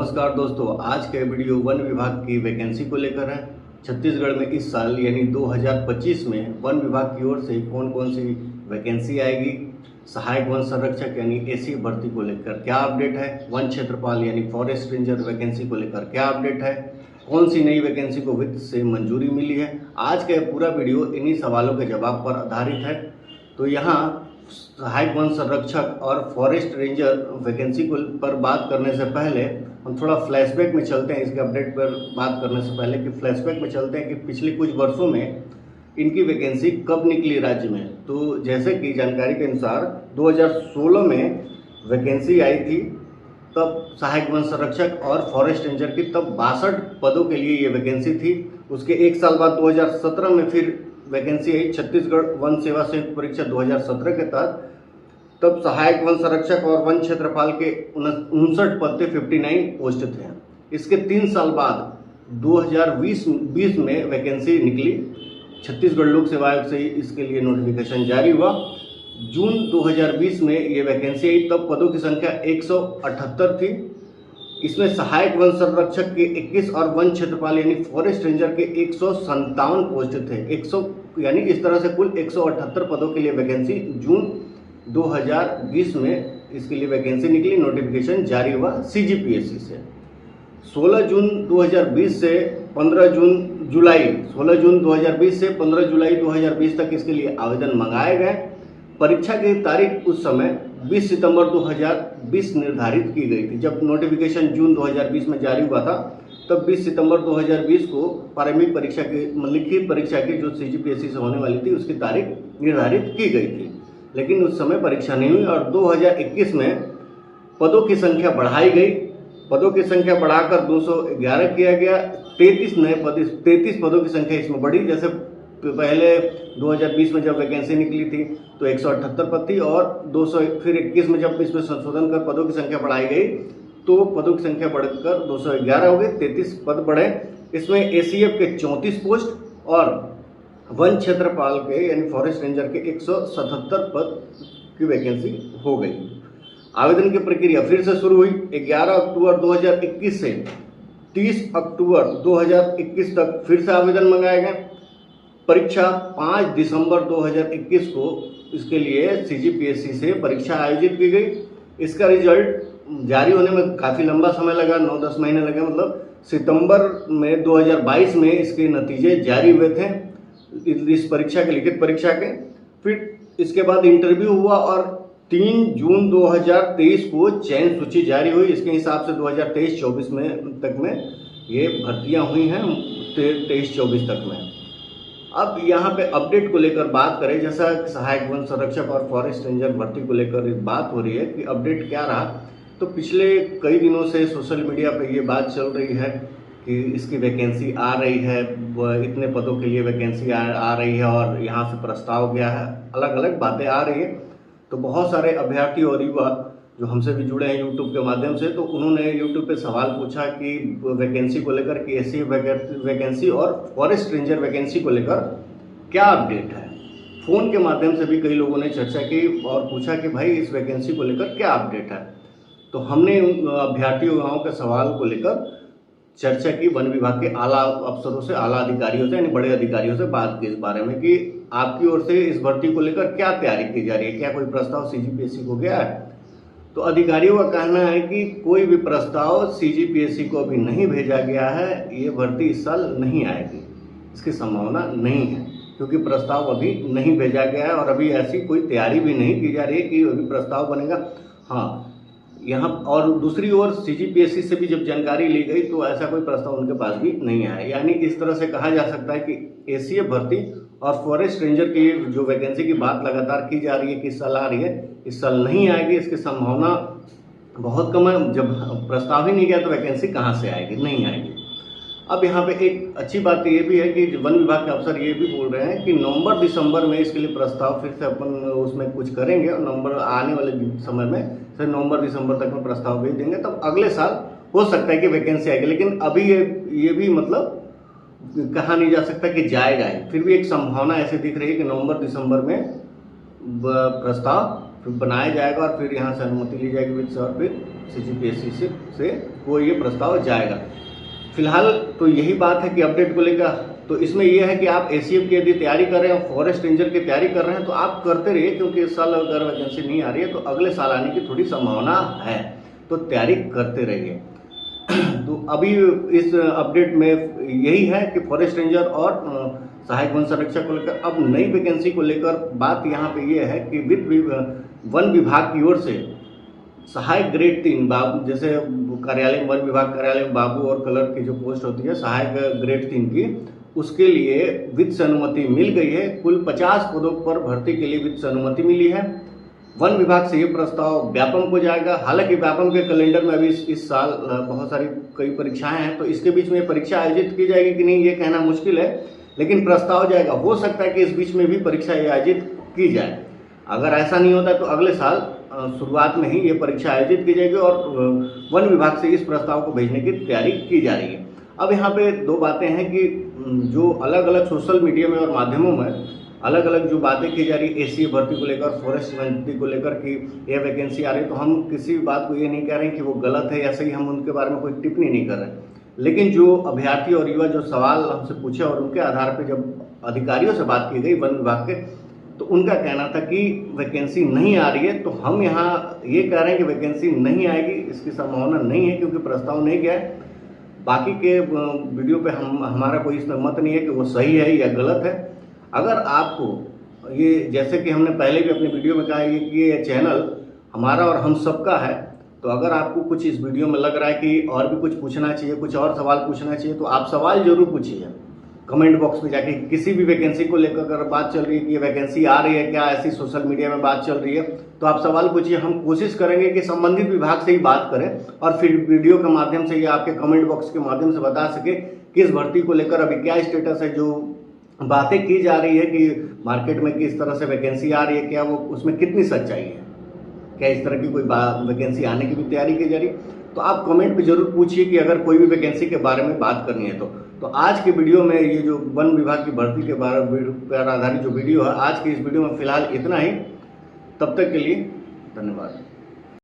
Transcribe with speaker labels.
Speaker 1: नमस्कार दोस्तों, आज का वीडियो वन विभाग की वैकेंसी को लेकर है। छत्तीसगढ़ में इस साल यानी 2025 में वन विभाग की ओर से कौन कौन सी वैकेंसी आएगी, सहायक वन संरक्षक यानी एसी भर्ती को लेकर क्या अपडेट है, वन क्षेत्रपाल यानी फॉरेस्ट रेंजर वैकेंसी को लेकर क्या अपडेट है, कौन सी नई वैकेंसी को वित्त से मंजूरी मिली है। आज का पूरा वीडियो इन्हीं सवालों के जवाब पर आधारित है। तो यहाँ सहायक वन संरक्षक और फॉरेस्ट रेंजर वैकेंसी को पर बात करने से पहले हम थोड़ा फ्लैशबैक में चलते हैं। इसके अपडेट पर बात करने से पहले कि फ्लैशबैक में चलते हैं कि पिछले कुछ वर्षों में इनकी वैकेंसी कब निकली राज्य में। तो जैसे कि जानकारी के अनुसार 2016 में वैकेंसी आई थी, तब सहायक वन संरक्षक और फॉरेस्ट रेंजर की तब 62 पदों के लिए ये वैकेंसी थी। उसके एक साल बाद 2017 में फिर वैकेंसी आई छत्तीसगढ़ वन सेवा संयुक्त परीक्षा 2017 के तहत। तब सहायक वन संरक्षक और वन क्षेत्रपाल के 59 पद थे, 59 पोस्ट थे। इसके 3 साल बाद 2020 में वैकेंसी निकली। छत्तीसगढ़ लोक सेवा आयोग से इसके लिए नोटिफिकेशन जारी हुआ। जून 2020 में ये वैकेंसी आई, तब पदों की संख्या 178 थी। इसमें सहायक वन संरक्षक के 21 और वन क्षेत्रपाल यानी फॉरेस्ट रेंजर के 157 पोस्ट थे। 100 यानी इस तरह से कुल 178 पदों के लिए वैकेंसी जून 2020 में इसके लिए वैकेंसी निकली। नोटिफिकेशन जारी हुआ सीजीपीएससी से। 16 जून 2020 से 15 जुलाई 2020 से 15 जुलाई 2020 तक इसके लिए आवेदन मंगाए गए। परीक्षा की तारीख उस समय 20 सितंबर 2020 निर्धारित की गई थी। जब नोटिफिकेशन जून 2020 में जारी हुआ था, तब 20 सितंबर 2020 को प्रारंभिक परीक्षा की लिखित परीक्षा की जो सीजीपीएससी से होने वाली थी उसकी तारीख निर्धारित की गई थी, लेकिन उस समय परीक्षा नहीं हुई। और 2021 में पदों की संख्या बढ़ाई गई। पदों की संख्या बढ़ाकर 211 किया गया। 33 पदों की संख्या इसमें बढ़ी। जैसे पहले 2020 में जब वैकेंसी निकली थी तो 178 पद थी, और 200 फिर 21 में जब इसमें संशोधन कर पदों की संख्या बढ़ाई गई तो पदों की संख्या बढ़कर 211 हो गई। 33 पद बढ़े। इसमें एसीएफ के 34 पोस्ट और वन क्षेत्रपाल के यानी फॉरेस्ट रेंजर के 177 पद की वैकेंसी हो गई। आवेदन की प्रक्रिया फिर से शुरू हुई। 11 अक्टूबर 2021 से 30 अक्टूबर 2021 तक फिर से आवेदन मंगाए गए। परीक्षा 5 दिसंबर 2021 को इसके लिए सीजीपीएससी से परीक्षा आयोजित की गई। इसका रिजल्ट जारी होने में काफ़ी लंबा समय लगा, 9-10 महीने लगे। मतलब सितंबर में 2022 में इसके नतीजे जारी हुए थे इस परीक्षा के, लिखित परीक्षा के। फिर इसके बाद इंटरव्यू हुआ और 3 जून 2023 को चयन सूची जारी हुई। इसके हिसाब से 2023-24 में तक में ये भर्तियां हुई हैं, 23-24 तक में। अब यहाँ पे अपडेट को लेकर बात करें, जैसा सहायक वन संरक्षक और फॉरेस्ट रेंजर भर्ती को लेकर बात हो रही है कि अपडेट क्या रहा। तो पिछले कई दिनों से सोशल मीडिया पे ये बात चल रही है कि इसकी वैकेंसी आ रही है, इतने पदों के लिए वैकेंसी आ रही है और यहाँ से प्रस्ताव गया है, अलग अलग बातें आ रही है। तो बहुत सारे अभ्यर्थी और युवा जो हमसे भी जुड़े हैं यूट्यूब के माध्यम से, तो उन्होंने यूट्यूब पे सवाल पूछा कि वैकेंसी को लेकर कि ऐसी वैकेंसी और फॉरेस्ट रेंजर वैकेंसी को लेकर क्या अपडेट है। फ़ोन के माध्यम से भी कई लोगों ने चर्चा की और पूछा कि भाई इस वैकेंसी को लेकर क्या अपडेट है। तो हमने अभ्यर्थी युवाओं के सवाल को लेकर चर्चा की, वन विभाग के आला अफसरों से, आला अधिकारियों से यानी बड़े अधिकारियों से बात की इस बारे में कि आपकी ओर से इस भर्ती को लेकर क्या तैयारी की जा रही है, क्या कोई प्रस्ताव सीजीपीएससी को गया है। तो अधिकारियों का कहना है कि कोई भी प्रस्ताव सीजीपीएससी को अभी नहीं भेजा गया है। ये भर्ती इस साल नहीं आएगी, इसकी संभावना नहीं है, क्योंकि प्रस्ताव अभी नहीं भेजा गया है और अभी ऐसी कोई तैयारी भी नहीं की जा रही है कि अभी प्रस्ताव बनेगा। हाँ, यहाँ और दूसरी ओर सीजीपीएससी से भी जब जानकारी ली गई तो ऐसा कोई प्रस्ताव उनके पास भी नहीं आया। यानी इस तरह से कहा जा सकता है कि एसीएफ भर्ती और फॉरेस्ट रेंजर की जो वैकेंसी की बात लगातार की जा रही है कि इस साल आ रही है, इस साल नहीं आएगी। इसकी संभावना बहुत कम है। जब प्रस्ताव ही नहीं गया तो वैकेंसी कहाँ से आएगी, नहीं आएगी। अब यहाँ पे एक अच्छी बात ये भी है कि वन विभाग के अफसर ये भी बोल रहे हैं कि नवंबर दिसंबर में इसके लिए प्रस्ताव फिर से अपन उसमें कुछ करेंगे और नवंबर आने वाले समय में फिर नवंबर दिसंबर तक में प्रस्ताव भेज देंगे। तब अगले साल हो सकता है कि वैकेंसी आएगी, लेकिन अभी ये भी मतलब कहा नहीं जा सकता कि जाएगा। फिर भी एक संभावना ऐसे दिख रही है कि नवंबर दिसंबर में प्रस्ताव फिर बनाया जाएगा और फिर यहाँ से अनुमति ली जाएगी वित्त और फिर CGPSC से वो ये प्रस्ताव जाएगा। फिलहाल तो यही बात है कि अपडेट को लेकर, तो इसमें यह है कि आप ACF की यदि तैयारी कर रहे हैं, फॉरेस्ट रेंजर की तैयारी कर रहे हैं तो आप करते रहिए, क्योंकि इस साल अगर वैकेंसी नहीं आ रही है तो अगले साल आने की थोड़ी संभावना है, तो तैयारी करते रहिए। तो अभी इस अपडेट में यही है कि फॉरेस्ट रेंजर और सहायक वन संरक्षक को लेकर अब नई वैकेंसी को लेकर बात यहाँ पे ये है कि वन विभाग की ओर से सहायक ग्रेड 3 बाबू, जैसे कार्यालय वन विभाग कार्यालय में बाबू और कलर की जो पोस्ट होती है सहायक ग्रेड 3 की, उसके लिए वित्त से अनुमति मिल गई है। कुल 50 पदों पर भर्ती के लिए वित्त से अनुमति मिली है। वन विभाग से ये प्रस्ताव व्यापम को जाएगा। हालांकि व्यापम के कैलेंडर में अभी इस साल बहुत सारी कई परीक्षाएं हैं, तो इसके बीच में परीक्षा आयोजित की जाएगी कि नहीं ये कहना मुश्किल है, लेकिन प्रस्ताव जाएगा। हो सकता है कि इस बीच में भी परीक्षा आयोजित की जाए। अगर ऐसा नहीं होता तो अगले साल शुरुआत में ही ये परीक्षा आयोजित की जाएगी और वन विभाग से इस प्रस्ताव को भेजने की तैयारी की जा रही है। अब यहाँ पे दो बातें हैं कि जो अलग अलग सोशल मीडिया में और माध्यमों में अलग अलग जो बातें की जा रही है ACF भर्ती को लेकर, फॉरेस्ट भर्ती को लेकर कि ये वैकेंसी आ रही है, तो हम किसी भी बात को ये नहीं कह रहे हैं कि वो गलत है या सही, हम उनके बारे में कोई टिप्पणी नहीं कर रहे हैं। लेकिन जो अभ्यर्थी और युवा जो सवाल हमसे पूछे और उनके आधार पर जब अधिकारियों से बात की गई वन विभाग के, तो उनका कहना था कि वैकेंसी नहीं आ रही है। तो हम यहाँ ये कह रहे हैं कि वैकेंसी नहीं आएगी, इसकी संभावना नहीं है, क्योंकि प्रस्ताव नहीं गया है। बाकी के वीडियो पे हमारा कोई इसमें मत नहीं है कि वो सही है या गलत है। अगर आपको ये, जैसे कि हमने पहले भी अपनी वीडियो में कहा है कि ये चैनल हमारा और हम सबका है, तो अगर आपको कुछ इस वीडियो में लग रहा है कि और भी कुछ पूछना चाहिए, कुछ और सवाल पूछना चाहिए, तो आप सवाल जरूर पूछिए कमेंट बॉक्स में जाके। किसी भी वैकेंसी को लेकर अगर बात चल रही है कि ये वैकेंसी आ रही है क्या, ऐसी सोशल मीडिया में बात चल रही है, तो आप सवाल पूछिए। हम कोशिश करेंगे कि संबंधित विभाग से ही बात करें और फिर वीडियो के माध्यम से या आपके कमेंट बॉक्स के माध्यम से बता सके कि इस भर्ती को लेकर अभी क्या स्टेटस है। जो बातें की जा रही है कि मार्केट में किस तरह से वैकेंसी आ रही है, क्या वो उसमें कितनी सच्चाई है, क्या इस तरह की कोई वैकेंसी आने की भी तैयारी की जा रही है, तो आप कमेंट पे जरूर पूछिए कि अगर कोई भी वैकेंसी के बारे में बात करनी है तो आज के वीडियो में ये जो वन विभाग की भर्ती के बारे पर आधारित जो वीडियो है, आज की इस वीडियो में फिलहाल इतना ही। तब तक के लिए धन्यवाद।